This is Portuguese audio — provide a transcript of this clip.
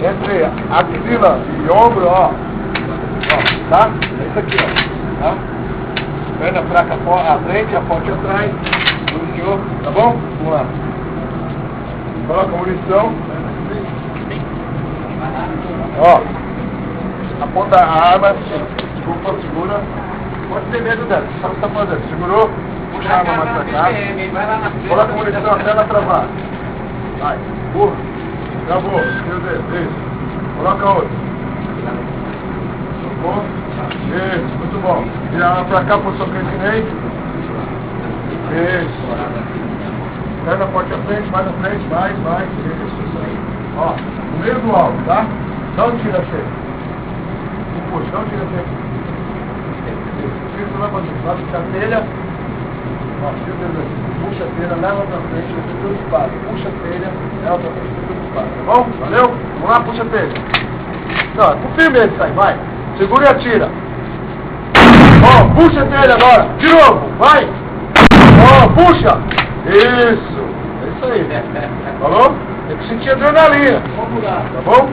entre axila e ombro, ó, tá? É isso aqui, ó, tá? Perna fraca à frente, a forte atrás, municiou, tá bom? Vamos lá. Coloca a munição. Ó, aponta a arma, desculpa, segura. Pode ter medo dela, sabe o que tá fazendo? Segurou, puxa a arma mais pra cá. Coloca a munição até ela travar. Vai, burra. Travou, meu Deus, isso. Coloca outra. Tocou. Isso, muito bom. Vira a arma pra cá, posição que eu ensinei. Isso. Perna forte à frente, mais à frente, vai. Isso aí. Ó, no meio do alvo, tá? Não tira a frente. Puxa, não tira a frente. Isso, vai puxar a telha. Ó, puxa a telha, leva pra frente, você dispara. Puxa a telha, leva pra frente, você dispara. Tá bom? Valeu? Vamos lá, puxa a telha. Não, com firmeza isso aí, vai. Segura e atira. Ó, puxa a telha agora. De novo, vai. Ó, puxa. Isso. É isso aí. Falou? Tem que sentir adrenalina. Vamos lá, tá bom?